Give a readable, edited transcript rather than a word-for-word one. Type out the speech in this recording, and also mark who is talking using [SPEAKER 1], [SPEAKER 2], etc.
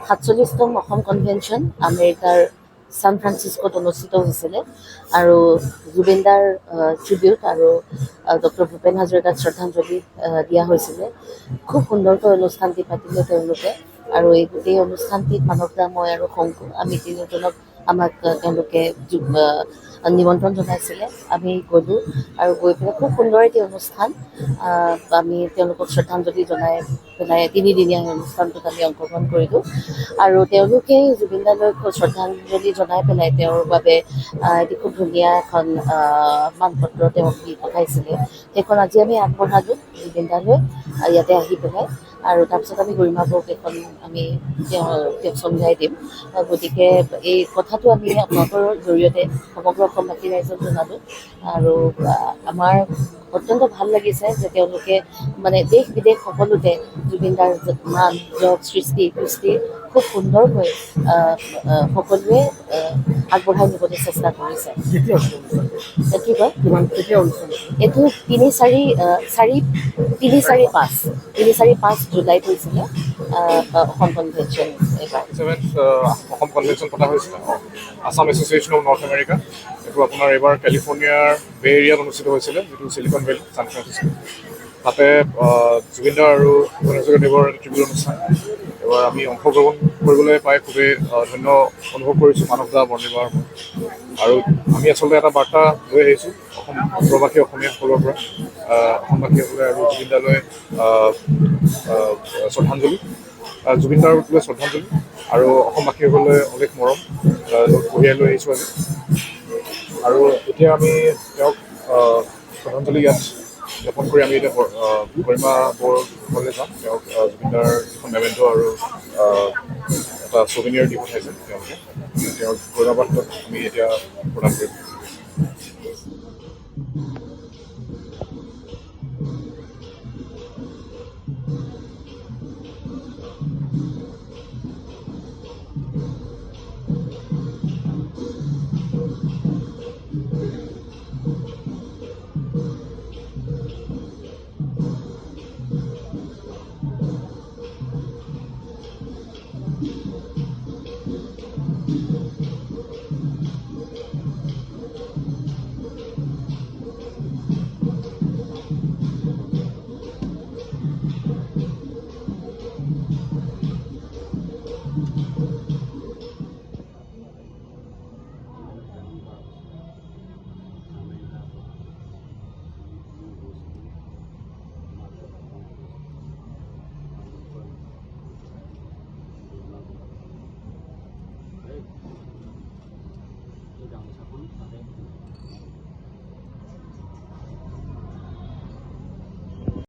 [SPEAKER 1] 47তম Assam convention আমেৰিকাৰ San ফ্ৰান্সিস্কোত অনুষ্ঠিত হৈছিলে আৰু জুবিনদাৰ ট্ৰিবিউট আৰু ডক্টৰ ভূপেন হাজৰিকাক শ্ৰদ্ধাঞ্জলি দিয়া হৈছিলে। খুব সুন্দৰকৈ অনুষ্ঠানটি পাতিলে তেওঁলোকে আৰু এই গোটেই অনুষ্ঠানটিত মানৱদা, মই আৰু শংকু আমি তিনিওজনক আমাক তেওঁলোকে নিমন্ত্ৰণ জনাইছিলে। আমি গ'লোঁ আৰু গৈ পেলাই খুব সুন্দৰ এটি অনুষ্ঠান আমি তেওঁলোকক শ্ৰদ্ধাঞ্জলি জনাই পেলাই তিনিদিনীয়া অনুষ্ঠানটোত আমি অংশগ্ৰহণ কৰিলোঁ আৰু তেওঁলোকে জুবিনদালৈ শ্ৰদ্ধাঞ্জলি জনাই পেলাই তেওঁৰ বাবে এটি খুব ধুনীয়া এখন মানপত্ৰ তেওঁক দি পঠাইছিলে। সেইখন আজি আমি আগবঢ়ালোঁ জুবিনদালৈ ইয়াতে আহি পেলাই আৰু তাৰপিছত আমি গৰিমা বৌক এখন আমি তেওঁক চমজাই দিম। গতিকে এই কথাটো আমি আপোনালোকৰ জৰিয়তে সমগ্ৰ অসমবাসী ৰাইজক জনালোঁ আৰু আমাৰ অত্যন্ত ভাল লাগিছে যে তেওঁলোকে মানে দেশ বিদেশ সকলোতে জুবিনদাৰ মান যশ সৃষ্টি কৃষ্টি খুব সুন্দৰকৈ সকলোৱে আগবঢ়াই নিবলৈ চেষ্টা কৰিছে। কি কয় এইটো 3-4-5 জুলাইত হৈছিলে অসম কনভেনশ্যন। এইবাৰ
[SPEAKER 2] অসম কনভেনশ্যন পতা হৈছিলে Assam association of north America. এইটো আপোনাৰ এইবাৰ কেলিফৰ্ণিয়াৰ বে এৰিয়াত অনুষ্ঠিত হৈছিলে, যিটো চিলিকন ভেলী ছান ফ্ৰান্সিস্কো। তাতে জুবিনদা আৰু ভূপেন হাজৰিকাদেৱৰ ট্ৰিবিউট অনুষ্ঠান এবাৰ আমি অংশগ্ৰহণ কৰিবলৈ পাই খুবেই ধন্য অনুভৱ কৰিছোঁ মানৱদা বৰ্ণিবাৰ। আৰু আমি আচলতে এটা বাৰ্তা লৈ আহিছোঁ প্ৰবাসী অসমীয়াসকলৰ পৰা, অসমবাসীসকলে আৰু জুবিনদালৈ শ্ৰদ্ধাঞ্জলি, জুবিনদাৰ শ্ৰদ্ধাঞ্জলি আৰু অসমবাসীসকলে অলেখ মৰম কঢ়িয়াই লৈ আহিছোঁ আজি। আৰু এতিয়া আমি তেওঁক শ্ৰদ্ধাঞ্জলি ইয়াত জ্ঞাপন কৰি আমি এতিয়া গৰিমা বৌৰ ঘৰলৈ যাম। তেওঁক জুবিনদাৰ এখন মেমেণ্ট' আৰু এটা ছুভেনিয়াৰ দি পঠাইছে তেওঁলোকে। তেওঁৰ গৰিমা বাৰ্তাত আমি এতিয়া প্ৰদান কৰিম।